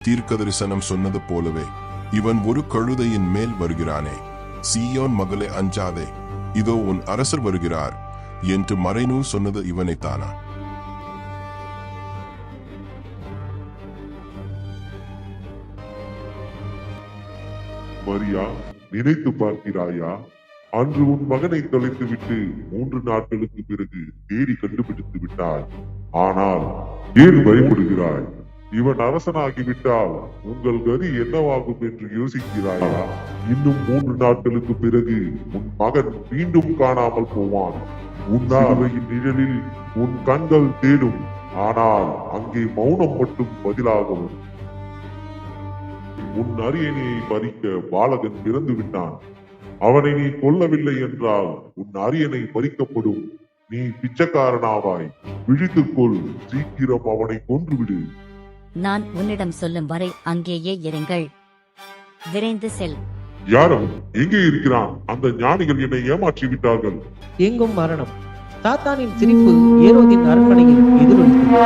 தீர்க்கதரிசனம் சொன்னது போலவே இவன் ஒரு கழுதையின் மேல் வருகிறானே. சீயோன் மகளே அஞ்சாதே, இதோ உன் அரசர் வருகிறார் என்று மறைநூல் சொன்னது இவனைத்தானா? மரியா, நினைத்து பார்க்கிறாயா? அன்று உன் மகனை தொலைத்து விட்டு 3 நாட்களுக்கு பிறகு தேடி கண்டுபிடித்து விட்டாய். ஆனால் ஏன் பயப்படுகிறாய்? இவன் அரசனாகிவிட்டால் உங்கள் கதி என்னவாகும் என்று யோசிக்கிறாயா? இன்னும் 3 நாட்களுக்கு பிறகு உன் மகன் மீண்டும் காணாமல் போவான். உன்னாவையின் நிழலில் உன் கண்கள் தேடும், ஆனால் அங்கே மௌனம் மட்டும் பதிலாக வரும். உன் அரியணையை பறிக்க பாலகன் பிறந்து விட்டான். அவனை நீ கொல்லவில்லை என்றால் உன் அரியணை பறிக்கப்படும். நீ பிச்சைக்காரனாவாய். விழித்துக்கொள், சீக்கிரம் அவனை கொன்றுவிடு. நான் உன்னிடம் சொல்லும் வரை அங்கேயே இருங்கள். விரைந்து செல். யாரும் எங்கே இருக்கிறான்? அந்த ஞானிகள் என்னை ஏமாற்றி விட்டார்கள். எங்கும் மரணம். சாத்தானின் சிரிப்பு ஏரோதின் அரண்மனையில் எதிரொலித்தது.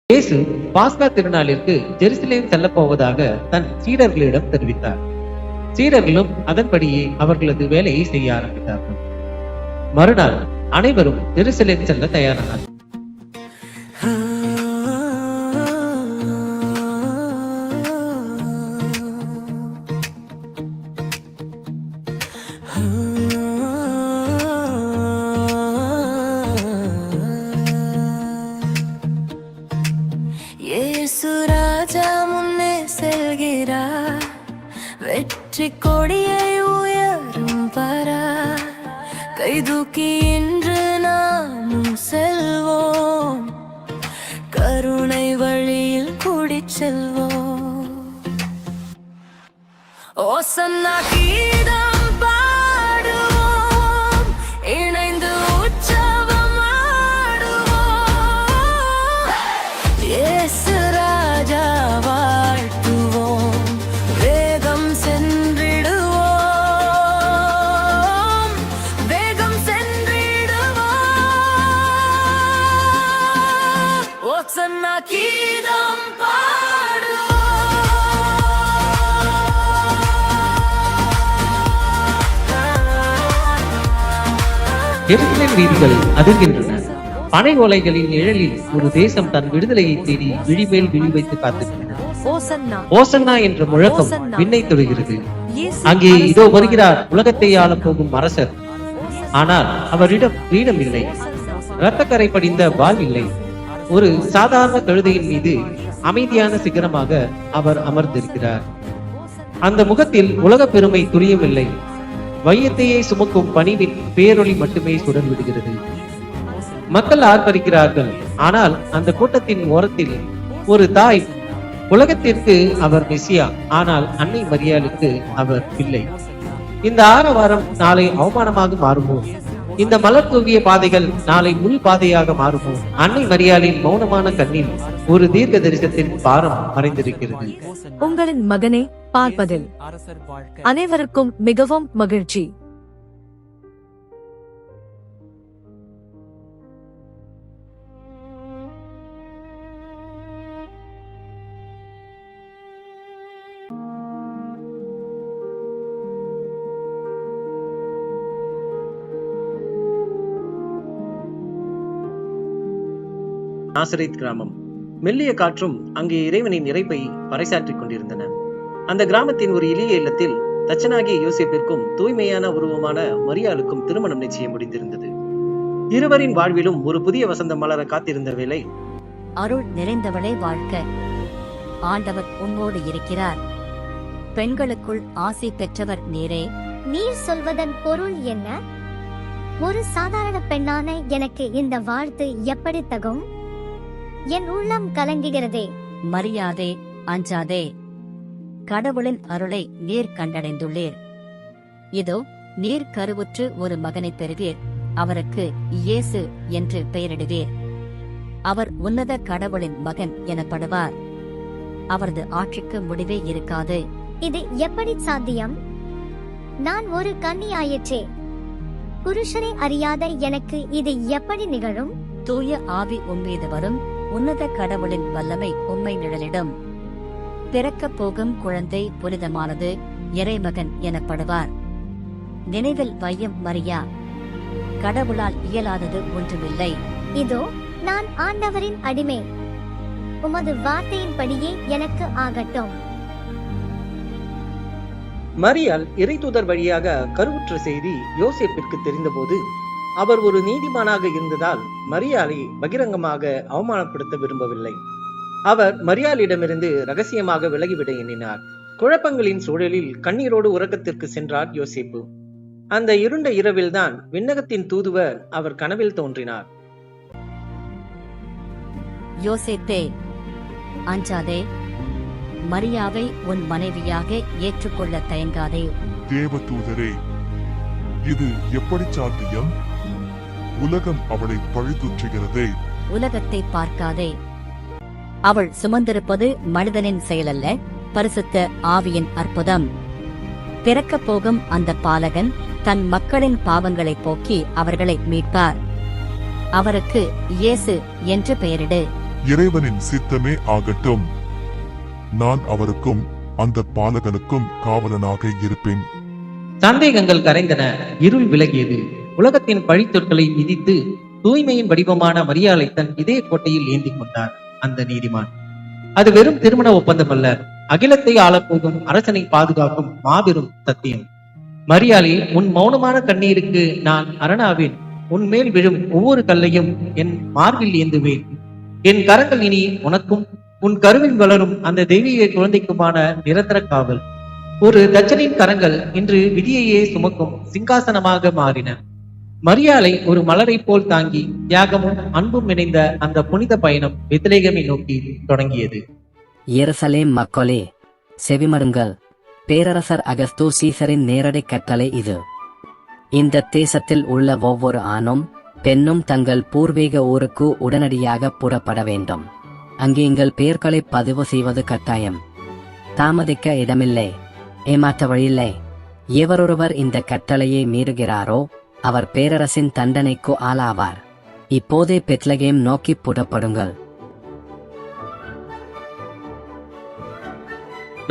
இயேசு பாஸ்கா திருநாளிற்கு ஜெருசலேம் செல்ல போவதாக தன் சீடர்களிடம் தெரிவித்தார். சீடர்களும் அதன்படியே அவர்களது வேலையை செய்ய ஆரம்பித்தார்கள். மறுநாள் அனைவரும் ஜெருசலேம் செல்ல தயாரானார். வெற்றி கொடியை உயரும் பரா கைதூக்கி இன்று நாமும் செல்வோம். கருணை வழியில் கூடிச் செல்வோம். ஓசன்னா கீதம் பாடுவோம், இணைந்து உற்சவம் ஆடுவோம். இயேசு ராஜா வாழ்த்துவோம், வேகம் சென்றிடுவோம், வேகம் சென்றிடுவோம். ஓசன்னா கீதம் எருசலேம் வீதிகள் அதிர்கின்றன. பனை ஓலைகளின் நிழலில் ஒரு தேசம் தன் விடுதலையை தேடி விழிமேல் விழி வைத்து காத்திருக்கிறது. ஓசன்னா என்ற முழக்கம் விண்ணை தொடுகிறது. அங்கே இதோ வருகிறார் உலகத்தை ஆள போகும் அரசர். ஆனால் அவரிடம் கிரீடம் இல்லை, இரத்தக்கரை படிந்த வாள் இல்லை. ஒரு சாதாரண கழுதையின் மீது அமைதியான சிகரமாக அவர் அமர்ந்திருக்கிறார். அந்த முகத்தில் உலக பெருமை துரியமில்லை. வையத்தையே சுமக்கும் பணிவின் பேரொளி மட்டுமே சுடர் விடுகிறது. மக்கள் ஆர்ப்பரிக்கிறார்கள். ஆனால் அந்த கூட்டத்தின் ஓரத்தில் ஒரு தாய், உலகத்திற்கு அவர் மெசியா, ஆனால் அன்னை மரியாளுக்கு அவர் இல்லை. இந்த ஆரவாரம் நாளை அவமானமாக மாறுமோ? இந்த மலர் தூவிய பாதைகள் நாளை முள் பாதையாக மாறுமோ? அன்னை மரியாளின் மௌனமான கண்ணில் ஒரு தீர்க்க தரிசனத்தின் பாரம் மறைந்திருக்கிறது. உங்களின் மகனை பார்ப்பதில் அனைவருக்கும் மிகவும் மகிழ்ச்சி. நாசரேத் கிராமம். மெல்லிய காற்றும் அங்கே இறைவனின் இறைப்பை பறைசாற்றிக் கொண்டிருந்தன. அந்த கிராமத்தின் ஒரு எளிய இல்லத்தில் தச்சனாகிய யோசேப்பிற்கும் தூய்மையான உருவமான மரியாளுக்கும் திருமணம் நிச்சயம் முடிந்திருந்தது. இருவரின் வாழ்விலும் ஒரு புதிய வசந்தம் மலர காத்திருந்த வேளை, அருள் நிறைந்தவளே வாழ்க, ஆண்டவர் உன்னோடு இருக்கிறார், பெண்களுக்குள் ஆசை பெற்றவர் நீரே. நீர் சொல்வதன் பொருள் என்ன? ஒரு சாதாரண பெண்ணான எனக்கு இந்த வாழ்த்து எப்படி தகும்? என் உள்ளம் கலங்குகிறதே. மரியாதே, அஞ்சாதே, கடவுளின் அருளை நீர் கண்டடைந்துள்ளீர். இதோ நீர் கருவுற்று ஒரு மகனை பெறுவீர், அவருக்கு இயேசு என்று பெயரிடுவீர். அவர் உன்னத கடவுளின் மகன் எனப்படுவார். அவரது ஆட்சிக்கு முடிவே இருக்காது. இது எப்படி சாத்தியம்? நான் ஒரு கன்னியாயிற்றே. புருஷரை அறியாத எனக்கு இது எப்படி நிகழும்? தூய ஆவி உம்மீது வரும், உன்னத கடவுளின் வல்லமை உம்மை நிழலிடும். பிறக்கப் போகும் குழந்தை புனிதமானது, இறைமகன் எனப்படுவார். நினைவில் வையும் மரியா, கடவுளால் இயலாதது ஒன்றுமில்லை. இதோ நான் ஆண்டவரின் அடிமை, உமது வார்த்தையின்படியே எனக்கு ஆகட்டும். மரியாள் இறைதூதர் வழியாக கருவுற்ற செய்தி யோசேப்பிற்கு தெரிந்தபோது அவர் ஒரு நீதிமானாக இருந்ததால் மரியாளை பகிரங்கமாக அவமானப்படுத்த விரும்பவில்லை. அவர் மரியாளிடமிருந்து ரகசியமாக விலகிவிட எண்ணினார். குழப்பங்களின் சூழலில் கண்ணீரோடு உறக்கத்திற்கு சென்றார் யோசேப்பு. அந்த இருண்ட இரவில்தான் விண்ணகத்தின் தூதுவர் அவர் கனவில் தோன்றினார். யோசேப்பே, அஞ்சாதே, மரியாவை உன் மனைவியாக ஏற்றுக்கொள்ள தயங்காதே. தேவதூதரே, இது எப்படி சாத்தியம்? உலகம் அவளை பழிதுற்றுகிறதே. உலகத்தை பார்க்காதே. அவள் சுமந்திருப்பது மனிதனின் செயலல்ல, பரிசுத்த ஆவியின் அற்புதம். பிறக்கப் போகும் அந்த பாலகன் தன் மக்களின் பாவங்களை போக்கி அவர்களை மீட்பார். அவருக்கு இயேசு என்று பெயரிடு. இறைவனின் சித்தமே ஆகட்டும். நான் அவருக்கும் அந்த பாலகனுக்கும் காவலனாக இருப்பேன். சந்தேகங்கள் கரைந்தன, இருள் விலகியது. உலகத்தின் பழித்தொற்களை மிதித்து தூய்மையின் வடிவமான மரியாளை தன் இதய கோட்டையில் ஏந்தி கொண்டார் அந்த நீதிமான். அது வெறும் திருமண ஒப்பந்தம் அல்ல, அகிலத்தை ஆளப்போகும் அரசனை பாதுகாக்கும் மாபெரும் சத்தியம். மரியாளே, உன் மௌனமான கண்ணீருக்கு நான் அரணாவேன். உன் மேல் விழும் ஒவ்வொரு கல்லையும் என் மார்பில் ஏந்துவேன். என் கரங்கள் இனி உனக்கும் உன் கருவில் வளரும் அந்த தெய்வீக குழந்தைக்குமான நிரந்தர காவல். ஒரு தச்சனின் கரங்கள் இன்று விதியையே சுமக்கும் சிங்காசனமாக மாறின. மரியாளை ஒரு மலரை போல் தாங்கி தியாகமும் அன்பும் இணைந்த அந்த புனித பயணம் பெத்லகேமை நோக்கி தொடங்கியது. எருசலேம் மக்களே, செவிமடுங்கள். பேரரசர் அகஸ்து சீசரின் நேரடி கட்டளை இது. இந்த தேசத்தில் உள்ள ஒவ்வொரு ஆணும் பெண்ணும் தங்கள் பூர்வீக ஊருக்கு உடனடியாக புறப்பட வேண்டும். அங்கே எங்கள் பெயர்களை பதிவு செய்வது கட்டாயம். தாமதிக்க இடமில்லை, ஏமாற்ற வழியில்லை. எவரொருவர் இந்த கட்டளையை மீறுகிறாரோ அவர் பேரரசின் தண்டனைக்கு ஆளாவார். இப்போதே பெத்லகேம் நோக்கி புறப்படுங்கள்.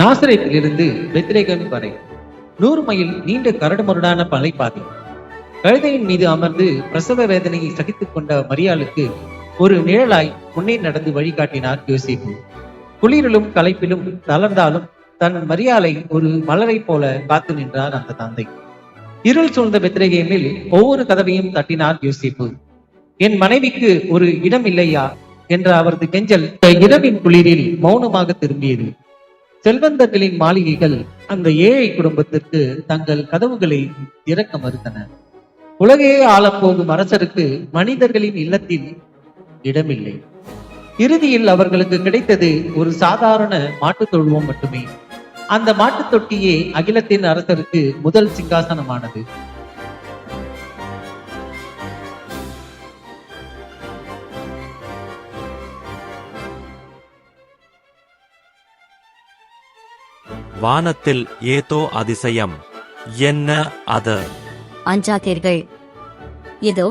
நாசரேத்திலிருந்து பெத்லகேம் வரை 100 மைல் நீண்ட கரடுமுரடான மலைப்பாதை. கழுதையின் மீது அமர்ந்து பிரசவ வேதனையை சகித்துக் கொண்ட மரியாளுக்கு ஒரு நிழலாய் முன்னே நடந்து வழிகாட்டினார் யோசேப்பு. குளிரிலும் களைப்பிலும் தளர்ந்தாலும் தன் மரியாளை ஒரு மலரை போல காத்து நின்றார் அந்த தந்தை. இருள் சூழ்ந்த பெத்லகேமில் ஒவ்வொரு கதவையும் தட்டினார் யோசேப்பு. என் மனைவிக்கு ஒரு இடம் இல்லையா என்ற அவரது கெஞ்சல் இரவின் குளிரில் மௌனமாக திரும்பியது. செல்வந்தர்களின் மாளிகைகள் அந்த ஏழை குடும்பத்திற்கு தங்கள் கதவுகளை திறக்க மறுத்தன. உலகையே ஆளப்போகும் அரசருக்கு மனிதர்களின் இல்லத்தில் இடமில்லை. இறுதியில் அவர்களுக்கு கிடைத்தது ஒரு சாதாரண மாட்டுத் தொழுவம் மட்டுமே. அந்த மாட்டுத் தொட்டியே அகிலத்தின் அரசருக்கு முதல் சிங்காசனமானது. வானத்தில் ஏதோ அதிசயம், என்ன அது? அஞ்சாதீர்கள், இதோ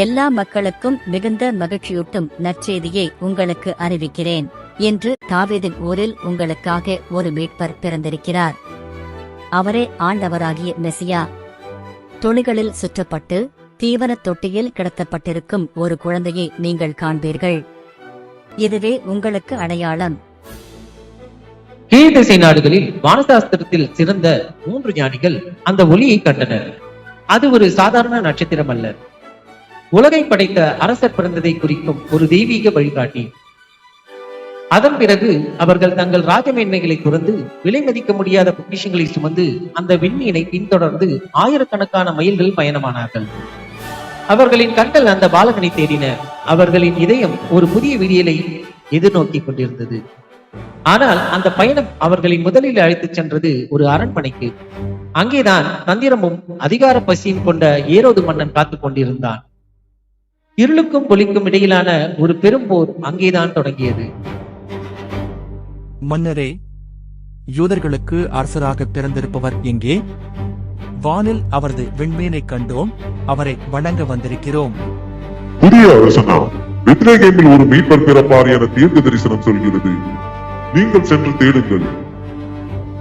எல்லா மக்களுக்கும் மிகுந்த மகிழ்ச்சியூட்டும் நற்செய்தியை உங்களுக்கு அறிவிக்கிறேன். இன்று தாவீதின் ஊரில் உங்களுக்காக ஒரு மீட்பர் பிறந்திருக்கிறார். அவரே ஆண்டவராகிய மெசியா. துணிகளில் சுற்றப்பட்டு தீவனத் தொட்டியில் கிடத்தப்பட்டிருக்கும் ஒரு குழந்தையை நீங்கள் காண்பீர்கள். இதுவே உங்களுக்கு அடையாளம். கீழ்திசை நாடுகளில் வானசாஸ்திரத்தில் சிறந்த 3 ஞானிகள் அந்த ஒளியை கண்டனர். அது ஒரு சாதாரண நட்சத்திரம் அல்ல, உலகை படைத்த அரசர் பிறந்ததை குறிக்கும் ஒரு தெய்வீக வழிகாட்டி. அதன் பிறகு அவர்கள் தங்கள் ராஜமேன்மைகளை துறந்து விலை மதிக்க முடியாத பொக்கிஷங்களை சுமந்து அந்த விண்மீனை பின்தொடர்ந்து ஆயிரக்கணக்கான மைல்கள் பயணமானார்கள். அவர்களின் கண்கள் அந்த பாலகனை தேடின. அவர்களின் இதயம் ஒரு புதிய விடியலை எதிர்நோக்கி கொண்டிருந்தது. ஆனால் அந்த பயணம் அவர்களின் முதலில் அழைத்துச் சென்றது ஒரு அரண்மனைக்கு. அங்கேதான் தந்திரமும் அதிகார பசியும் கொண்ட ஏரோது மன்னன் காத்துக் கொண்டிருந்தான். இருளுக்கும் ஒளிக்கும் இடையிலான ஒரு பெரும் போர் அங்கேதான் தொடங்கியது. மன்னரே, யூதர்களுக்கு அரசராக பிறந்திருப்பவர் எங்கே? வானில் அவரது விண்மீனைக் கண்டோம், அவரை வணங்க வந்திருக்கிறோம். புதிய அரசனா, பெத்லகேமில் ஒரு மீட்பர் பிறப்பார் என தீர்க்க தரிசனம் சொல்கிறது. நீங்கள் சென்று தேடுங்கள்.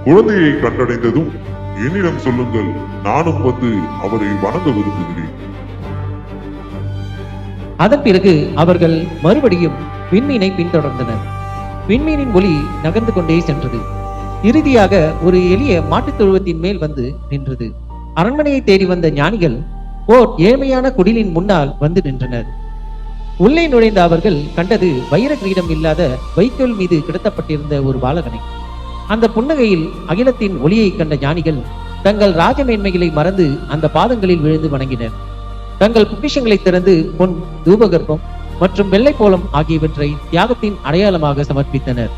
குழந்தையை கண்டடைந்ததும் என்னிடம் சொல்லுங்கள், நானும் வந்து அவரை வணங்க விரும்புகிறேன். அதன் பிறகு அவர்கள் மறுபடியும் விண்மீனை பின்தொடர்ந்தனர். விண்மீனின் ஒளி நகர்ந்து கொண்டே சென்றது. இறுதியாக ஒரு எளிய மாட்டுத் தொழுவத்தின் மேல் வந்து நின்றது. அரண்மனையை தேடி வந்த ஞானிகள் ஓர் ஏழ்மையான குடிலின் முன்னால் வந்து நின்றனர். உள்ளே நுழைந்த அவர்கள் கண்டது வைர கிரீடம் இல்லாத வைக்கோல் மீது கிடத்தப்பட்டிருந்த ஒரு பாலகனை. அந்த புன்னகையில் அகிலத்தின் ஒளியை கண்ட ஞானிகள் தங்கள் ராஜமேன்மைகளை மறந்து அந்த பாதங்களில் விழுந்து வணங்கினர். தங்கள் பொக்கிஷங்களை திறந்து பொன், தூபகற்பம் மற்றும் வெள்ளை போலம் ஆகியவற்றை தியாகத்தின் அடையாளமாக சமர்ப்பித்தனர்.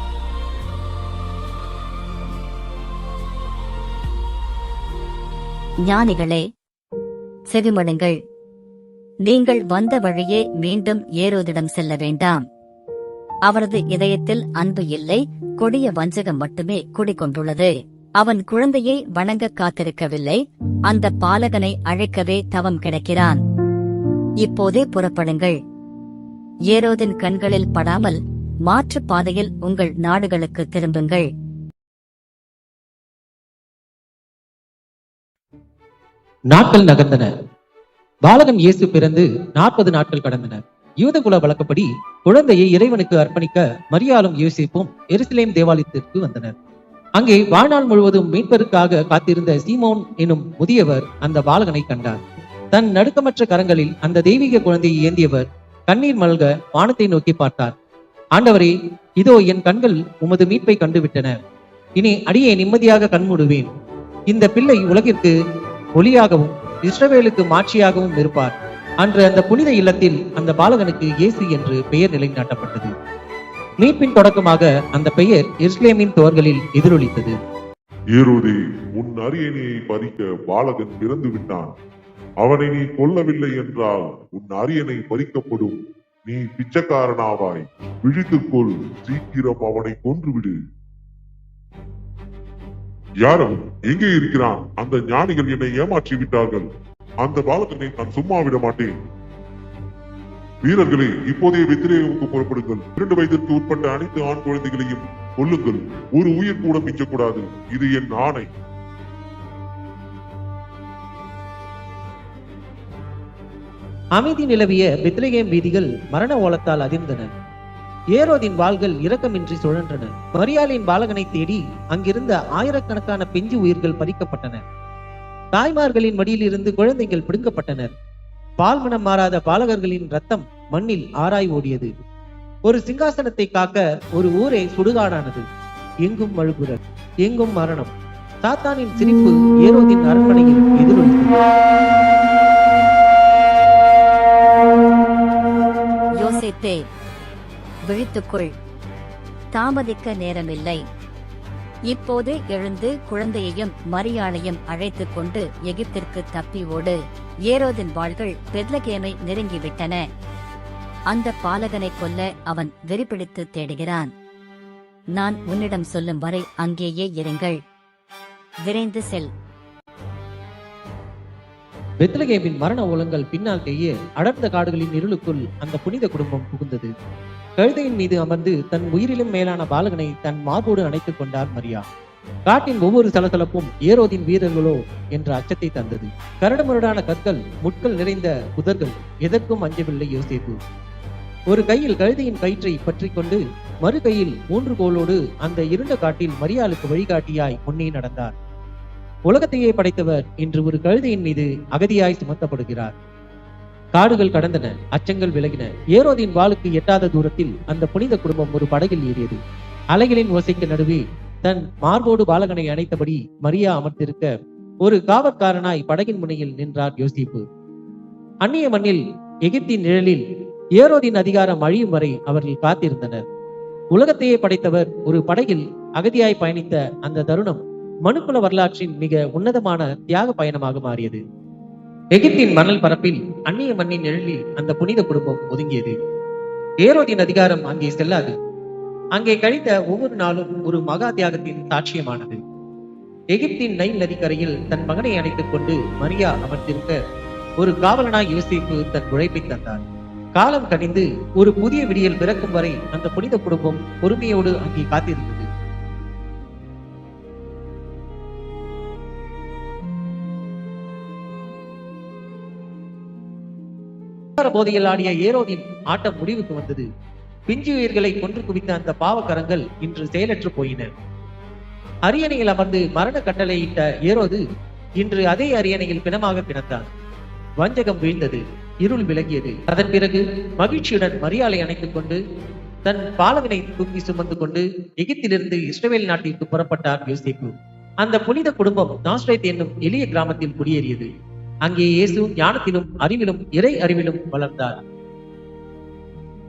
ஞானிகளே, செவிமடுங்கள். நீங்கள் வந்த வழியே மீண்டும் ஏரோதிடம் செல்ல வேண்டாம். அவரது இதயத்தில் அன்பு இல்லை, கொடிய வஞ்சகம் மட்டுமே குடிகொண்டுள்ளது. அவன் குழந்தையை வணங்க காத்திருக்கவில்லை, அந்த பாலகனை அழைக்கவே தவம் கிடக்கிறான். இப்போதே புறப்படுங்கள். ஏரோதின் கண்களில் படாமல் மாற்றுப் பாதையில் உங்கள் நாடுகளுக்கு திரும்புங்கள். நாட்கள் நகர்ந்தன. பாலகன் இயேசு பிறந்து 40 நாட்கள் கடந்தன. யூதகுல வழக்கப்படி குழந்தையை இறைவனுக்கு அர்ப்பணிக்க மரியாளும் யோசேப்பும் எருசலேம் தேவாலயத்திற்கு வந்தனர். அங்கே வாழ்நாள் முழுவதும் மீட்பருக்காக காத்திருந்த சீமோன் எனும் முதியவர் அந்த பாலகனை கண்டார். தன் நடுக்கமற்ற கரங்களில் அந்த தெய்வீக குழந்தையை ஏந்தியவர் கண்ணீர் மல்க வானத்தை நோக்கி பார்த்தார். ஆண்டவரே, இதோ என் கண்கள் உமது மீட்பை கண்டுவிட்டன. இனி அடியே நிம்மதியாக கண்மூடுவேன். இந்த பிள்ளை உலகிற்கு ஒளியாகவும் இஸ்ரவேலுக்கு மாட்சியாகவும் இருப்பார். அன்று அந்த புனித இல்லத்தில் அந்த பாலகனுக்கு இயேசு என்று பெயர் நிலைநாட்டப்பட்டது. மீட்பின் தொடக்கமாக அந்த பெயர் எருசலேமின் தோர்களில் எதிரொலித்தது. ஏரோதே, உன் அரியணையை பறிக்க பாலகன் பிறந்து விட்டான். அவனை நீ கொல்லவில்லை என்றால் உன் அரியணை பறிக்கப்படும். நீ பிச்சைக்காரனாவாய். விழித்துக்கொள், சீக்கிரம் அவனை கொன்றுவிடு. யாரும் எங்கே இருக்கிறான்? அந்த ஞானிகள் என்னை ஏமாற்றி விட்டார்கள். அந்த பாலகனை நான் சும்மா விட மாட்டேன். வீரர்களே, இப்போதைய பெத்லகேமுக்கு புறப்படுங்கள். 2 வயதிற்கு உட்பட்ட அனைத்து ஆண் குழந்தைகளையும் கொல்லுங்கள். ஒரு உயிர் கூட மிச்சக்கூடாது. இது என் ஆணை. அமைதி நிலவிய பெத்லகேம் வீதிகள் மரண ஓலத்தால் அதிர்ந்தன. ஏரோதின் வாள்கள் இரக்கமின்றி சுழன்றன. மரியாளின் பாலகனை தேடி அங்கிருந்த ஆயிரக்கணக்கான பிஞ்சு உயிர்கள் பறிக்கப்பட்டன. தாய்மார்களின் மடியிலிருந்து குழந்தைகள் பிடுங்கப்பட்டனர். பால்மனம் மாறாத பாலகர்களின் ரத்தம் மண்ணில் ஆராய் ஓடியது. ஒரு சிங்காசனத்தை காக்க ஒரு ஊரே சுடுகாடானது. எங்கும் அழுகுரல், எங்கும் மரணம். சாத்தானின் சிரிப்பு ஏரோதின் அரண்மனையில் எதிரொலித்தது. யோசேப்பே, விழித்துக்கொள், தாமதிக்க நேரமில்லை. இப்போது எழுந்து குழந்தையையும் மரியாளையும் அழைத்துக் கொண்டு எகிப்திற்கு தப்பி ஓடு. ஏரோதின் வாள்கள் பெத்லகேமை நெருங்கிவிட்டன. அந்த பாலகனை கொல்ல அவன் வெறிபிடித்து தேடுகிறான். நான் உன்னிடம் சொல்லும் வரை அங்கேயே இருங்கள். விரைந்து செல். பெத்லகேமின் மரண ஓலங்கள் பின்னால் தேய அடர்ந்த காடுகளின் இருளுக்குள் அந்த புனித குடும்பம் புகுந்தது. கழுதையின் மீது அமர்ந்து தன் உயிரிலும் மேலான பாலகனை தன் மார்போடு அணைத்துக் கொண்டார் மரியா. காட்டின் ஒவ்வொரு சலசலப்பும் ஏரோதின் வீரர்களோ என்ற அச்சத்தை தந்தது. கரடுமுரடான கற்கள், முட்கள் நிறைந்த புதர்கள், எதற்கும் அஞ்சவில்லை யோசேப்பு. ஒரு கையில் கழுதையின் கயிற்றை பற்றி கொண்டு மறு கையில் 3 கோலோடு அந்த இருண்ட காட்டில் மரியாளுக்கு வழிகாட்டியாய் முன்னே நடந்தார். உலகத்தையே படைத்தவர் இன்று ஒரு கழுதையின் மீது அகதியாய் சுமத்தப்படுகிறார். காடுகள் கடந்தன, அச்சங்கள் விலகின. ஏரோதின் வாளுக்கு எட்டாத தூரத்தில் அந்த புனித குடும்பம் ஒரு படகில் ஏறியது. அலைகளின் ஓசைக்கு நடுவே தன் மார்போடு பாலகனை அணைத்தபடி மரியா அமர்ந்திருக்க ஒரு காவற்காரனாய் படகின் முனையில் நின்றார் யோசேப்பு. அந்நிய மண்ணில் எகிப்தின் நிழலில் ஏரோதின் அதிகாரம் அழியும் வரை அவர்கள் காத்திருந்தனர். உலகத்தையே படைத்தவர் ஒரு படகில் அகதியாய் பயணித்த அந்த தருணம் மனுக்குல வரலாற்றின் மிக உன்னதமான தியாக பயணமாக மாறியது. எகிப்தின் மணல் பரப்பில் அந்நிய மண்ணின் நிழலில் அந்த புனித குடும்பம் ஒதுங்கியது. ஏரோதின் அதிகாரம் அங்கே செல்லாது. அங்கே கழித்த ஒவ்வொரு நாளும் ஒரு மகா தியாகத்தின் சாட்சியமானது. எகிப்தின் நைல் நதிக்கரையில் தன் மகனை அணைத்துக் கொண்டு மரியா அமர்ந்திருக்க ஒரு காவலனாய் யோசேப்பு தன் உழைப்பை தந்தார். காலம் கனிந்து ஒரு புதிய விடியல் பிறக்கும் வரை அந்த புனித குடும்பம் பொறுமையோடு அங்கே காத்திருந்தது. போதையில் ஆடிய ஏரோதின் ஆட்டம் முடிவுக்கு வந்தது. பிஞ்சு உயிர்களை கொன்று குவித்த அந்த பாவக்கரங்கள் இன்று செயலற்று போயின. அரியணையில் அமர்ந்து மரண கட்டளையிட்ட ஏரோது இன்று அதே அரியணையில் பிணமாக கிடந்தான். வஞ்சகம் வீழ்ந்தது, இருள் விலகியது. அதன் பிறகு மகிழ்ச்சியுடன் மரியாளை அணைத்துக் கொண்டு தன் பாலவினை தூக்கி சுமந்து கொண்டு எகிப்திலிருந்து இஸ்ரவேல் நாட்டிற்கு புறப்பட்டார் யோசேப்பு. அந்த புனித குடும்பம் நாஸ்ரேத் என்னும் எளிய கிராமத்தில் குடியேறியது. அங்கே இயேசு ஞானத்திலும் அறிவிலும் இறை அறிவிலும் வளர்ந்தார்.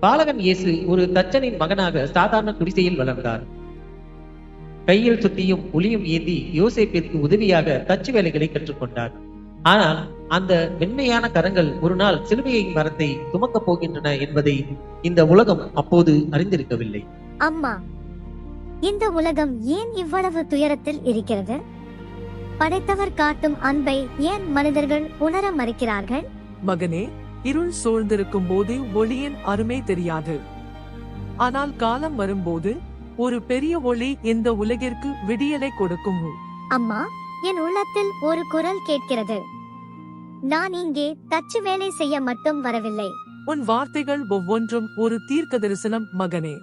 பாலகன் இயேசு ஒரு தச்சனின் மகனாக சாதாரண குடிசையில் வளர்ந்தார். கையில் சுத்தியும் ஒளியும் ஏந்தி யோசேப்பிற்கு உதவியாக தச்சு வேலைகளை கற்றுக்கொண்டார். ஆனால் அந்த மென்மையான கரங்கள் ஒரு நாள் சிலுவையின் மரத்தை சுமக்கப் போகின்றன என்பதை இந்த உலகம் அப்போது அறிந்திருக்கவில்லை. அம்மா, இந்த உலகம் ஏன் இவ்வளவு துயரத்தில் இருக்கிறது? படைத்தவர் காட்டும் அன்பை ஏன் மனிதர்கள் உணர மறுக்கிறார்கள்? மகனே, இருள் சூழ்ந்திருக்கும் போது ஒளியின் அருமை தெரியாது. ஆனால் காலம் வரும்போது ஒரு பெரிய ஒளி இந்த உலகிற்கு விடியலை கொடுக்கும். அம்மா, என் உள்ளத்தில் ஒரு குரல் கேட்கிறது. நான் இங்கே தச்சு வேலை செய்ய மட்டும் வரவில்லை. உன் வார்த்தைகள் ஒவ்வொன்றும் ஒரு தீர்க்க தரிசனம் மகனே.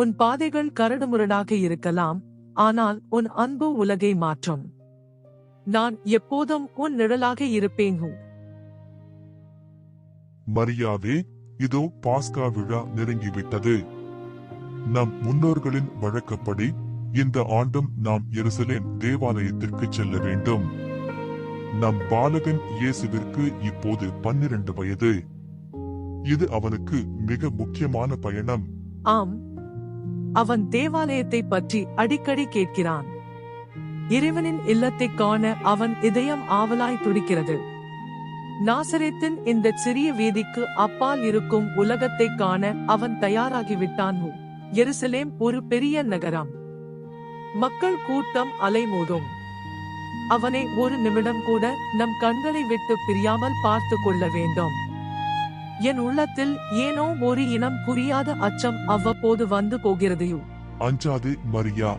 உன் பாதைகள் கரடுமுரடாக இருக்கலாம், ஆனால் உன் அன்பு உலகை மாற்றும். நான் எப்போதும் உன் நிழலாக இருப்பேன். மரியாவே, இதோ பாஸ்கா விழா நெருங்கிவிட்டது. நம் முன்னோர்களின் வழக்கப்படி இந்த ஆண்டும் நாம் எருசலேம் தேவாலயத்திற்கு செல்ல வேண்டும். நம் பாலகன் இயேசுவிற்கு இப்போது 12 வயது. இது அவனுக்கு மிக முக்கியமான பயணம். ஆம், அவன் தேவாலயத்தை பற்றி அடிக்கடி கேட்கிறான். இறைவனின் இல்லத்தை காண அவன் இதயம் ஆவலாய் துடிக்கிறது. நாசரேத்தின் இந்த சிறிய வீதிக்கு அப்பால் இருக்கும் உலகத்தை காண அவன் தயாராகிவிட்டான். எருசலேம் ஒரு பெரிய நகரம். மக்கள் கூட்டம் அலைமோதும். அவனை ஒரு நிமிடம் கூட நம் கண்களை விட்டு பிரியாமல் பார்த்து கொள்ள வேண்டும். என் உள்ளத்தில் ஏனோ ஒரு இனம் புரியாத அச்சம் அவ்வப்போது வந்து போகிறது. அஞ்சாதே மரியா,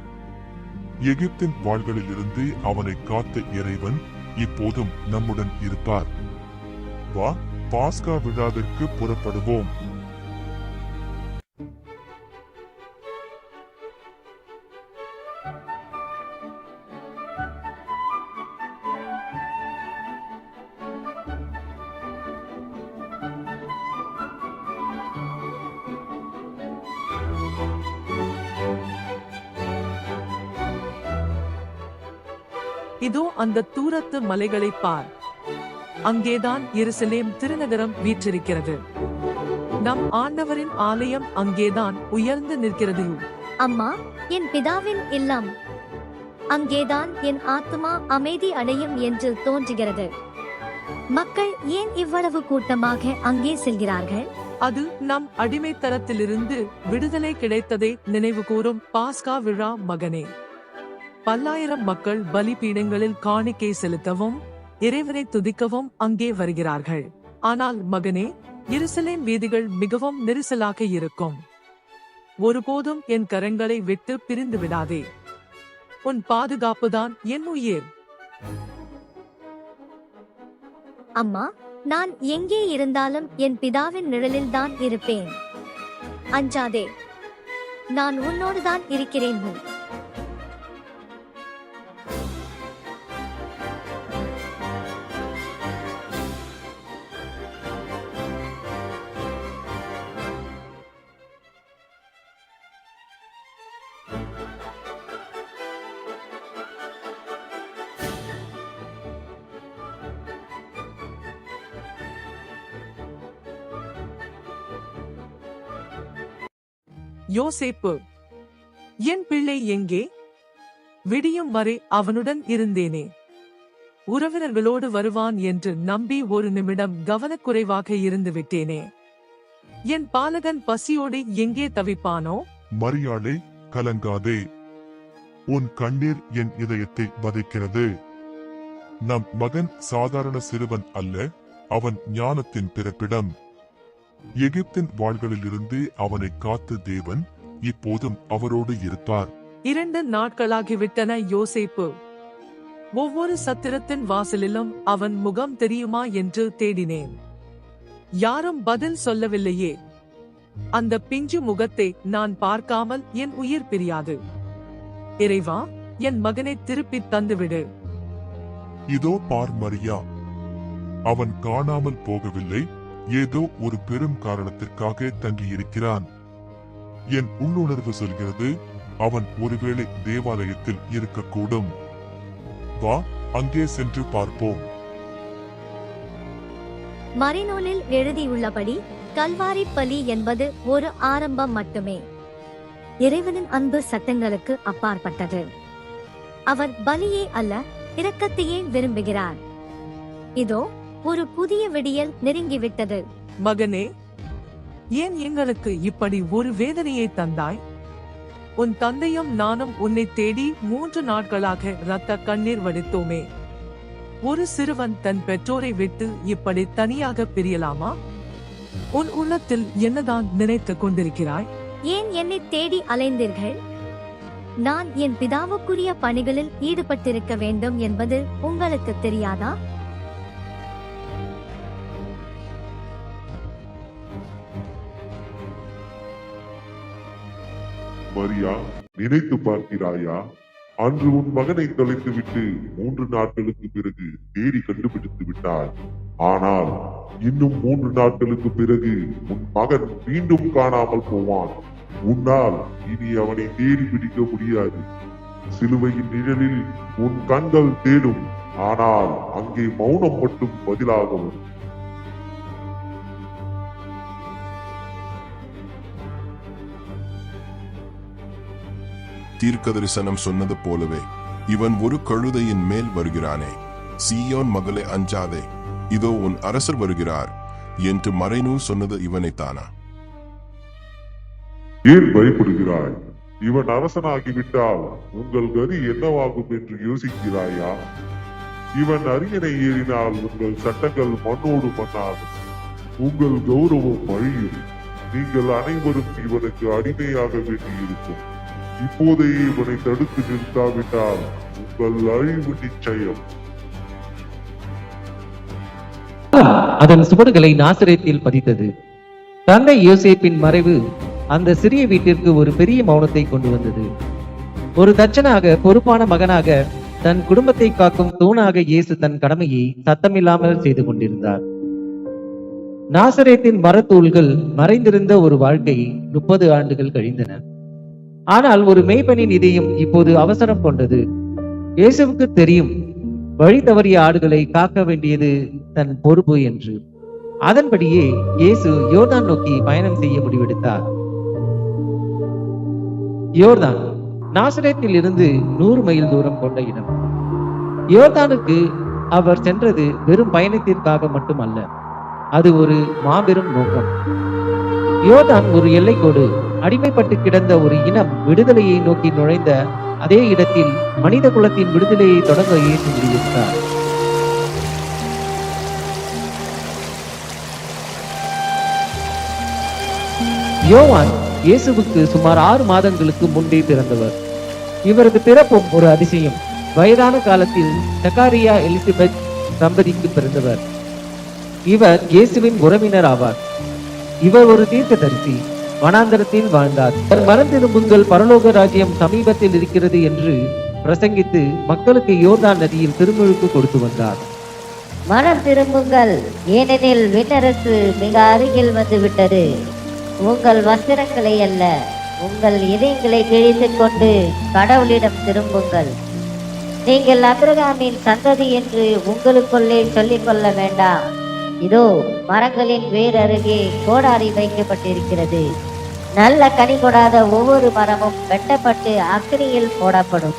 எகிப்தின் வாள்களிலிருந்து அவனை காத்த இறைவன் இப்போதும் நம்முடன் இருப்பார். வா, பாஸ்கா விழாவிற்கு புறப்படுவோம். இதோ அந்த தூரத்து மலைகளை பார். அங்கேதான் எருசலேம் திருநகரம் வீற்றிருக்கிறது. நம் ஆண்டவரின் ஆலயம் அங்கேதான் உயர்ந்து நிற்கிறது. அம்மா, என் பிதாவின் இல்லம். அங்கேதான் என் ஆத்துமா அமைதி அடையும் என்று தோன்றுகிறது. மக்கள் ஏன் இவ்வளவு கூட்டமாக அங்கே செல்கிறார்கள்? அது நம் அடிமைத்தனத்திலிருந்து விடுதலை கிடைத்ததை நினைவு கூறும் பாஸ்கா விழா மகனே. பல்லாயிரம் மக்கள் பலிபீடங்களில் காணிக்கை செலுத்தவும் இறைவனை துதிக்கவும் அங்கே வருகிறார்கள். ஆனால் மகனே, எருசலேம் வீதிகள் மிகவும் நெரிசலாக இருக்கும். ஒருபோதும் என் கரங்களை விட்டு பிரிந்து விடாதே. உன் பாதுகாப்புதான் என் உயிர். அம்மா, நான் எங்கே இருந்தாலும் என் பிதாவின் நிழலில் தான் இருப்பேன். அஞ்சாதே, நான் உன்னோடுதான் இருக்கிறேன். யோசேப்பு, என் பிள்ளை எங்கே? விடியும் வரை அவனுடன் இருந்தேனே. உறவினர்களோடு வருவான் என்று நம்பி ஒரு நிமிடம் கவனக்குறைவாக இருந்து விட்டேனே. என் பாலகன் பசியோடு எங்கே தவிப்பானோ? மரியாளே, கலங்காதே. உன் கண்ணீர் என் இதயத்தை வதைக்கிறது. நம் மகன் சாதாரண சிறுவன் அல்ல, அவன் ஞானத்தின் பிறப்பிடம். எகிப்தின் வாள்களிலிருந்து அவனை காத்த தேவன் இப்போதும் அவரோடு இருப்பார். 2 நாட்களாகிவிட்டன யோசேப்பு. ஒவ்வொரு சத்திரத்தின் வாசலிலும் அவன் முகம் தெரியுமா என்று தேடினேன். யாரும் பதில் சொல்லவில்லையே. அந்த பிஞ்சு முகத்தை நான் பார்க்காமல் என் உயிர் பிரியாது. இறைவா, என் மகனை திருப்பித் தந்துவிடு. இதோ பார் மரியா, அவன் காணாமல் போகவில்லை, ஏதோ ஒரு பெரும் காரணத்திற்காக தங்கியிருக்கிறான். என் உள்ளுணர்வு சொல்கிறது, அவன் ஒருவேளை தேவாலயத்தில் இருக்கக்கூடும். வா, அங்கே சென்று பார்ப்போம். மறைநூலில் எழுதியுள்ளபடி கல்வாரி பலி என்பது ஒரு ஆரம்பம் மட்டுமே. இறைவனின் அன்பு சட்டங்களுக்கு அப்பாற்பட்டது. அவர் பலியே அல்ல, இரக்கத்தையே விரும்புகிறார். இதோ ஒரு புதிய விடியல் நெருங்கிவிட்டது. மகனே, ஏன் எங்களுக்கு இப்படி ஒரு வேதனையை தந்தாய்? உன் தந்தையும் நானும் உன்னை தேடி 3 நாட்களாக இரத்த கண்ணீர் வடித்தோமே. ஒரு சிறுவன் தன் பெற்றோரை விட்டு இப்படி தனியாக பிரியலாமா? உன் உள்ளத்தில் என்னதான் நினைத்துக் கொண்டிருக்கிறாய்? ஏன் என்னை தேடி அலைந்தீர்கள்? நான் என் பிதாவுக்குரிய பணிகளில் ஈடுபட்டிருக்க வேண்டும் என்பது உங்களுக்கு தெரியாதா? மரியா, நினைத்து பார்க்கிறாயா? அன்று உன் மகனை தொலைத்துவிட்டு 3 நாட்களுக்கு பிறகு தேடி கண்டுபிடித்து விட்டார். ஆனால் இன்னும் 3 நாட்களுக்கு பிறகு உன் மகன் மீண்டும் காணாமல் போவான். உன்னால் இனி அவனை தேடி பிடிக்க முடியாது. சிலுவையின் நிழலில் உன் கண்கள் தேடும், ஆனால் அங்கே மௌனம் மட்டும் பதிலாகவும். தீர்க்கதரிசனம் சொன்னது போலவே இவன் ஒரு கழுதையின் மேல் வருகிறானே. சீயோன் மகளே அஞ்சாதே, இதோ உன் அரசர் வருகிறார் என்று மறைநூல் சொன்னது இவனைத்தானா? ஏன் பயப்படுகிறாய்? இவன் அரசனாகிவிட்டால் உங்கள் கதி என்னவாகும் என்று யோசிக்கிறாயா? இவன் அரியணை ஏறினால் உங்கள் சட்டங்கள் மண்ணோடு மண்ணாகும், உங்கள் கௌரவம் அழியும். நீங்கள் அனைவரும் இவனுக்கு அடிமையாக வேண்டியிருக்கும். இப்போதையே இவனை தடுத்து நிறுத்தாவிட்டால் உங்கள் அழிவு நிச்சயம். அதன் சுவடுகளை நாசரேத்தில் பதித்தது. தந்தை யோசேப்பின் மறைவு அந்த சிறிய வீட்டிற்கு ஒரு பெரிய மௌனத்தை கொண்டு வந்தது. ஒரு தச்சனாக, பொறுப்பான மகனாக, தன் குடும்பத்தை காக்கும் தூணாக இயேசு தன் கடமையை சத்தமில்லாமல் செய்து கொண்டிருந்தார். நாசரேத்தின் மரத்தூள்கள் மறைந்திருந்த ஒரு வாழ்க்கை 30 ஆண்டுகள் கழிந்தன. ஆனால் ஒரு மேய்ப்பனின் இதயம் இப்போது அவசரம் கொண்டது. இயேசுவுக்கு தெரியும், வழி தவறிய ஆடுகளை காக்க வேண்டியது தன் பொறுப்பு என்று. அதன்படியே இயேசு யோர்தான் நோக்கி பயணம் செய்ய முடிவெடுத்தார். யோர்தான் நாசரேத்தில் இருந்து 100 மைல் தூரம் கொண்ட இடம். யோர்தானுக்கு அவர் சென்றது வெறும் பயணத்திற்காக மட்டுமல்ல, அது ஒரு மாபெரும் நோக்கம். யோர்தான் ஒரு எல்லைக்கோடு. அடிமைப்பட்டு கிடந்த ஒரு இனம் விடுதலையை நோக்கி நுழைந்த அதே இடத்தில் மனித குலத்தின் விடுதலையை தொடங்க இயேசு முடிவெடுத்தார். யோவான் இயேசுவுக்கு சுமார் 6 மாதங்களுக்கு முன்பே பிறந்தவர். இவரது பிறப்பும் ஒரு அதிசயம். வயதான காலத்தில் சக்காரியா எலிசபெத் தம்பதிக்கு பிறந்தவர். இவர் இயேசுவின் உறவினர் ஆவார். இவர் ஒரு தீர்க்கதரிசி. வனாந்தரத்தில் வாழ்ந்தார். மனம் திரும்புங்கள், பரலோக ராஜ்யம் சமீபத்தில் இருக்கிறது என்று பிரசங்கித்து மக்களுக்கு யோர்தான் நதியில் திருமுழுக்கு கொடுத்து வந்தார். மனம் திரும்புங்கள், ஏனெனில் விண்ணரசு மிக அருகில் வந்துவிட்டது. உங்கள் வஸ்திரங்களை அல்ல, உங்கள் இதயங்களை கிழித்துக் கொண்டு கடவுளிடம் திரும்புங்கள். நீங்கள் அபிரகாமின் சந்ததி என்று உங்களுக்குள்ளே சொல்லிக் கொள்ள வேண்டாம். இதோ மரங்களின் வேர் அருகே கோடாரி வைக்கப்பட்டிருக்கிறது. நல்ல கனி கொடாத ஒவ்வொரு மரமும் வெட்டப்பட்டு அக்னியில் போடப்படும்.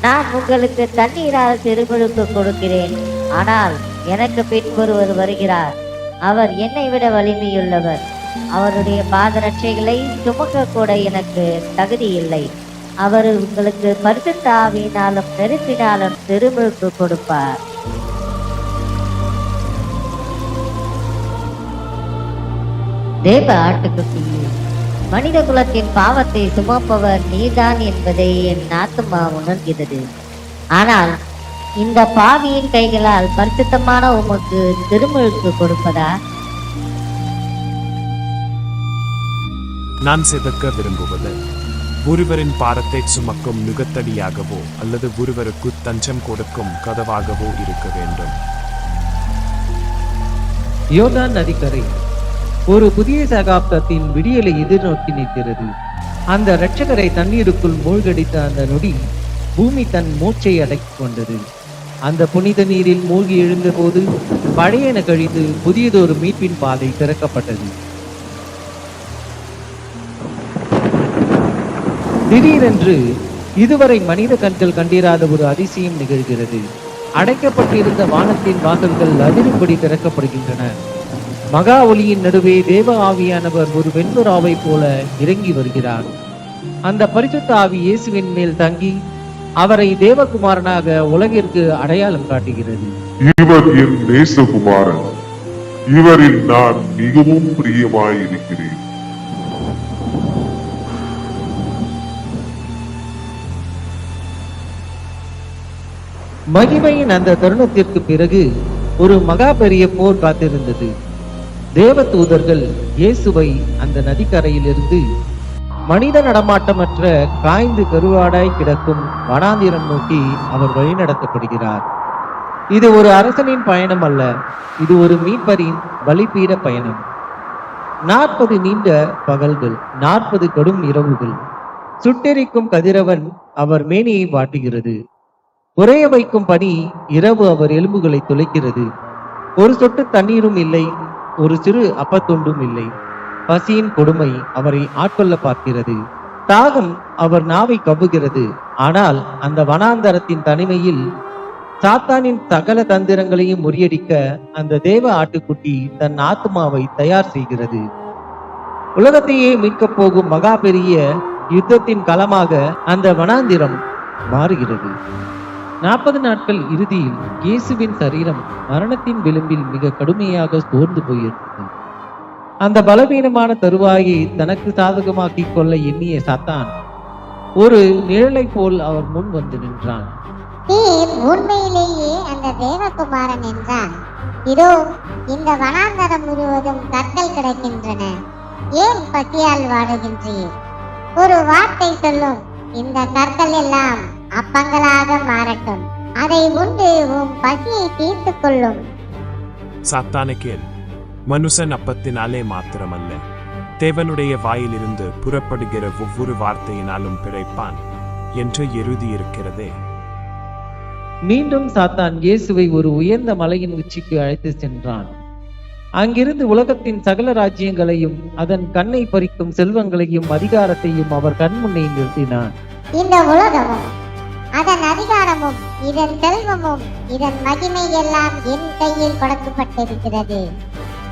நான் உங்களுக்கு தண்ணீரால் திருமுழுக்கு கொடுக்கிறேன். ஆனால் எனக்கு பின் ஒருவர் வருகிறார். அவர் என்னை விட வலிமையுள்ளவர். அவருடைய பாதரட்சைகளை சுமக்க கூட எனக்கு தகுதி இல்லை. அவர் உங்களுக்கு பரிசுத்த ஆவியினாலும் நெருப்பினாலும் திருமுழுக்கு கொடுப்பார். தேவ ஆட்டுக்குட்டியே, மனித குலத்தின் பாவத்தை சுமப்பவர் நீதான் என்பதை என் ஆத்துமா உணர்கிறது. ஆனால் இந்த பாவியின் கைகளால் பரிசுத்தமான உமக்கு திருமுழுக்கு கொடுப்பதா? நான் செதுக்க விரும்புவது ஒருவரின் பாரத்தை சுமக்கும் நுகத்தடியாகவோ அல்லது ஒருவருக்கு தஞ்சம் கொடுக்கும் கதவாகவோ இருக்க வேண்டும். யோர்தான் நதிக்கரை ஒரு புதிய சகாப்தத்தின் விடியலை எதிர்நோக்கி நிற்கிறது. அந்த இரட்சகரை தண்ணீருக்குள் மூழ்கடித்த அந்த நொடி பூமி தன் மூச்சை அடக்கிக் கொண்டது. அந்த புனித நீரில் மூழ்கி எழுந்த போது பழையன கழித்து புதியதொரு மீட்பின் பாதை திறக்கப்பட்டது. திடீரென்று இதுவரை மனித கண்கள் கண்டிராத ஒரு அதிசயம் நிகழ்கிறது. அடைக்கப்பட்டிருந்த வானத்தின் வாசல்கள் அதிரும்படி திறக்கப்படுகின்றன. மகா ஒளியின் நடுவே தேவ ஆவியானவர் ஒரு வெண்புறாவை போல இறங்கி வருகிறார். அந்த பரிசுத்த ஆவி இயேசுவின் மேல் தங்கி அவரை தேவகுமாரனாக உலகிற்கு அடையாளம் காட்டுகிறது. இவர் என் நேசகுமாரன், இவரில் நான் மிகவும் பிரியமாயிருக்கிறேன். மகிமையின் அந்த தருணத்திற்கு பிறகு ஒரு மகா பெரிய போர் காத்திருந்தது. தேவ தூதர்கள் இயேசுவை அந்த நதிக்கரையிலிருந்து மனித நடமாட்டமற்ற காய்ந்து கருவாடாய் கிடக்கும் வனாந்திரம் நோக்கி அவர் வழிநடத்தப்படுகிறார். இது ஒரு அரசனின் பயணம் அல்ல, இது ஒரு மீட்பரின் பலிபீட பயணம். 40 நீண்ட பகல்கள், 40 கடும் இரவுகள். சுட்டெரிக்கும் கதிரவன் அவர் மேனியை வாட்டுகிறது. உறைய வைக்கும் பனி இரவு அவர் எலும்புகளை துளைக்கிறது. ஒரு சொட்டு தண்ணீரும் இல்லை, ஒரு சிறு அப்பத்துண்டும் இல்லை. பசியின் கொடுமை அவரை ஆட்கொள்ள பார்க்கிறது. தாகம் அவர் நாவை கவ்வுகிறது. ஆனால் அந்த வனாந்தரத்தின் தனிமையில் சாத்தானின் சகல தந்திரங்களையும் முறியடிக்க அந்த தேவ ஆட்டுக்குட்டி தன் ஆத்மாவை தயார் செய்கிறது. உலகத்தையே மீட்கப் போகும் மகா பெரிய யுத்தத்தின் களமாக அந்த வனாந்திரம் மாறுகிறது. 40 நாட்கள் இறுதியில் இயேசுவின் சரீரம் மரணத்தின் விளிம்பில் மிக கடுமையாக சோர்ந்து போயிருந்தது. அந்த பலவீனமான தருவாயை தனக்கு சாதகமாக்கிக் கொள்ள எண்ணிய சாத்தான் ஒரு நிழலை போல் அவர் முன் வந்து நின்றான். நீர் உண்மையிலேயே அந்த தேவகுமாரன் என்றான். இதோ இந்த வனாந்தரம் முழுவதும் கற்கள் கிடக்கின்றன, ஏன் பசியால் வாடுகின்றீர்? ஒரு வார்த்தை சொல்லும், இந்த கற்கள் எல்லாம் அப்பங்களாக மாறட்டும். அதை உண்டு உன் பசியை தீர்த்து கொள்ளும். சாத்தானை கேள், மனுஷன் அப்பத்தினாலே மாத்திரமல்ல, தேவனுடைய வாயிலிருந்து புறப்படுகிற ஒவ்வொரு வார்த்தையினாலும் பிழைப்பான் என்று எழுதியிருக்கிறதே. மீண்டும் சாத்தான் இயேசுவை ஒரு உயர்ந்த மலையின் உச்சிக்கு அழைத்து சென்றான். அங்கிருந்து உலகத்தின் சகல ராஜ்யங்களையும் அதன் கண்ணை பறிக்கும் செல்வங்களையும் அதிகாரத்தையும் அவர் கண்முன்னே நிறுத்தினான். இந்த உலகமும் அதன் அதிகாரமும் இதன் செல்வமும் இதன் மகிமை எல்லாம் என் கையில் கொடுக்கப்பட்டிருக்கிறது.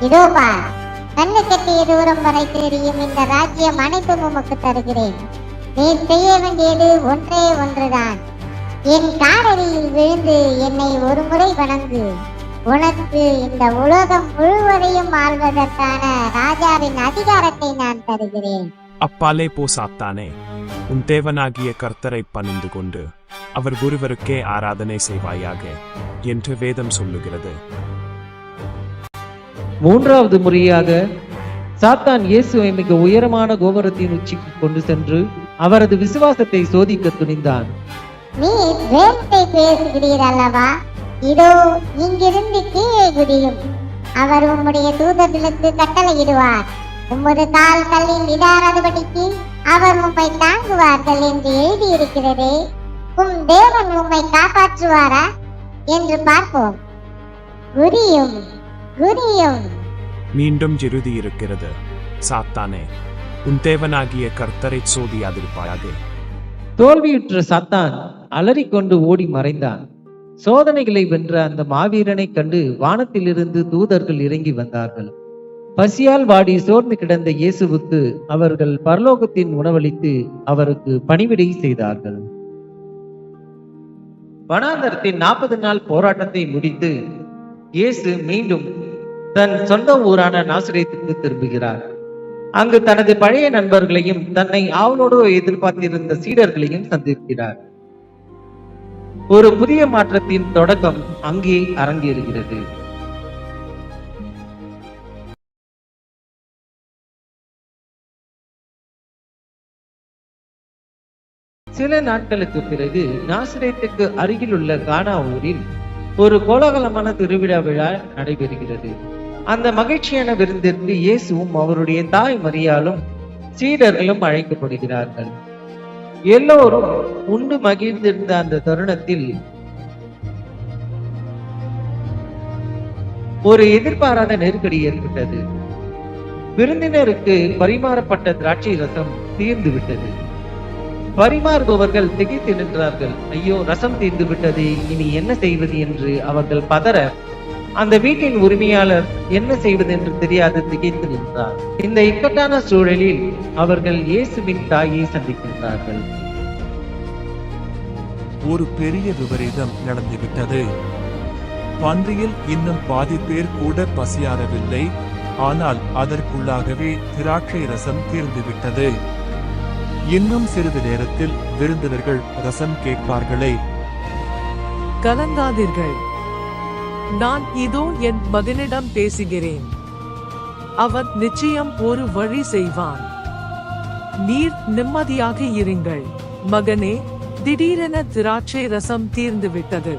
இதோ பார், கண்ணு கட்டிய தூரம் வரை தெரியும் இந்த ராஜ்யம் அனைத்தும் உமக்கு தருகிறேன். நீ செய்ய வேண்டியது ஒன்றே ஒன்றுதான். என் காலடியில் விழுந்து என்னை ஒரு முறை வணங்கு. உனக்கு இந்த உலகம் முழுவதையும் ஆள்வதற்கான ராஜாவின் அதிகாரத்தை நான் தருகிறேன். அப்பாலே போ சாத்தானே, உன் தேவனாகிய கர்த்தரை பணிந்து கொண்டு அவர் ஒருவருக்கே ஆராதனை செய்வாயாக என்று வேதம் சொல்லுகிறது. மூன்றாவது முறையாக சாத்தான் இயேசுவை மிக உயரமான கோபுரத்தின் உச்சிக்கு கொண்டு சென்று அவரது விசுவாசத்தை சோதிக்க துணிந்தான். நீ வேதத்தை பேசுகிறீர் அல்லவா? இதோ இங்கிருந்து கீழே குதியும். அவர் உம்முடைய தூதர்களுக்கு கட்டளையிடுவார். உமது கால் கல்லில் இடாதபடிக்கு அவர் உம்மை தாங்குவார்கள் என்று எழுதியிருக்கிறதே. உம் தேவன் உம்மை காப்பாற்றுவாரா என்று பார்ப்போம். குதியும் குதியும். மீண்டும் எழுதியிருக்கிறது, சாத்தானே, உன் தேவனாகிய கர்த்தரை சோதியாதிருப்பாயாக. தோல்வியுற்ற சாத்தான் அலறிக்கொண்டு ஓடி மறைந்தான். சோதனைகளை வென்ற அந்த மாவீரனை கண்டு வானத்திலிருந்து தூதர்கள் இறங்கி வந்தார்கள். பசியால் வாடி சோர்ந்து கிடந்த இயேசுவுக்கு அவர்கள் பரலோகத்தின் உணவளித்து அவருக்கு பணிவிடை செய்தார்கள். வனாந்தரத்தின் 40 நாள் போராட்டத்தை முடித்து இயேசு மீண்டும் தன் சொந்த ஊரான நாசரேத்துக்கு திரும்புகிறார். அங்கு தனது பழைய நண்பர்களையும் தன்னை ஆவலோடு எதிர்பார்த்திருந்த சீடர்களையும் சந்திக்கிறார். ஒரு புதிய மாற்றத்தின் தொடக்கம் அங்கே அரங்கேறுகிறது. சில நாட்களுக்கு பிறகு நாசரேத்துக்கு அருகில் உள்ள கானா ஊரில் ஒரு கோலாகலமான திருவிழா விழா நடைபெறுகிறது. அந்த மகிழ்ச்சியான விருந்திற்கு இயேசுவும் அவருடைய தாய் மரியாளும் சீடர்களும் அழைக்கப்படுகிறார்கள். எல்லோரும் உண்டு மகிழ்ந்திருந்த அந்த தருணத்தில் ஒரு எதிர்பாராத நெருக்கடி ஏற்பட்டது. விருந்தினருக்கு பரிமாறப்பட்ட திராட்சை ரசம் தீர்ந்து விட்டது. பரிமாறுபவர்கள் திகைத்து நின்றார்கள். ஐயோ, ரசம் தீர்ந்து விட்டது, இனி என்ன செய்வது என்று அவர்கள் பதற, அந்த வீட்டின் உரிமையாளர் என்ன செய்வது என்று தெரியாது திகைத்து நின்றார். இந்த இக்கட்டான சூழலில் அவர்கள் இயேசுவின் தாயை சந்திக்கின்றார்கள். ஒரு பெரிய விபரீதம் நடந்துவிட்டது. பன்றியில் இன்னும் பாதி பேர் கூட பசியாறவில்லை. ஆனால் அதற்குள்ளாகவே திராட்சை ரசம் தீர்ந்துவிட்டது. இன்னும் சிறிது நேரத்தில் விருந்தினர்கள் ரசம் கேட்பார்களே. கலங்காதீர்கள், நான் இதோ என் மகனிடம் பேசுகிறேன். அவன் நிச்சயம் ஒரு வழி செய்வான். நீர் நிம்மதியாக இருங்கள். மகனே, திடீரென திராட்சை ரசம் தீர்ந்து விட்டது.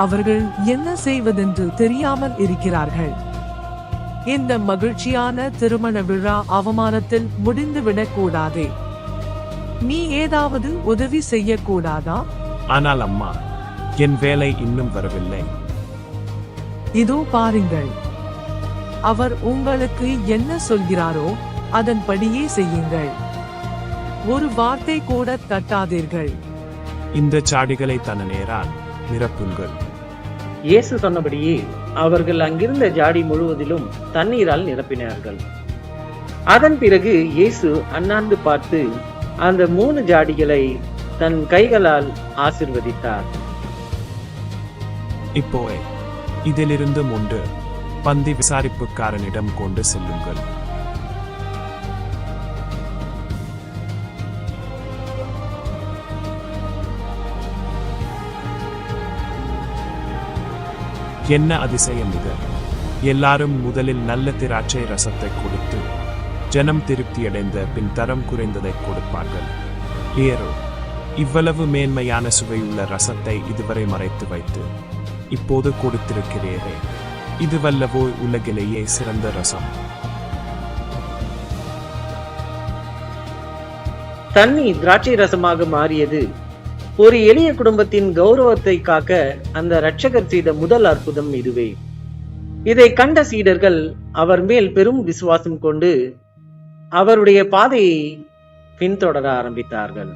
அவர்கள் என்ன செய்வதென்று தெரியாமல் இருக்கிறார்கள். இந்த மகிழ்ச்சியான திருமண விழா அவமானத்தில் முடிந்துவிடக் கூடாதே. நீ ஏதாவது உதவி செய்யக்கூடாதா? ஆனால் அம்மா, என் வேலை இன்னும் வரவில்லை. இதோ பாருங்கள், அவர் உங்களுக்கு என்ன சொல்கிறாரோ அதன்படியே செய்யுங்கள். ஒரு வார்த்தை கூட தட்டாதீர்கள். இந்த சாடிகளை தன நேரால் நிரப்புங்கள். இயேசு சொன்னபடியே அவர்கள் அங்கிருந்த ஜாடி முழுவதிலும் தண்ணீரால் நிரப்பினார்கள். அதன் பிறகு இயேசு அண்ணாந்து பார்த்து அந்த 3 ஜாடிகளை தன் கைகளால் ஆசீர்வதித்தார். இப்போவே இதிலிருந்து உண்டு பந்தி விசாரிப்புக்காரனிடம் கொண்டு செல்லுங்கள். என்ன அதிசயம் இது! எல்லாரும் முதலில் நல்ல திராட்சை ரசத்தை கொடுத்து ஜனம் திருப்தியடைந்த பின் தரம் குறைந்ததை கொடுப்பார்கள். ஏரோ, இவ்வளவு மேன்மையான சுவையுள்ள ரசத்தை இதுவரை மறைத்து வைத்து இப்போது கொடுத்திருக்கிறீரே, இதுவல்லவோ உலகிலேயே சிறந்த ரசம். தண்ணீர் திராட்சை ரசமாக மாறியது ஒரு எளிய குடும்பத்தின் கௌரவத்தை காக்க அந்த இரட்சகர் செய்த முதல் அற்புதம் இதுவே. இதை கண்ட சீடர்கள் அவர் மேல் பெரும் விசுவாசம் கொண்டு அவருடைய பாதையை பின்தொடர ஆரம்பித்தார்கள்.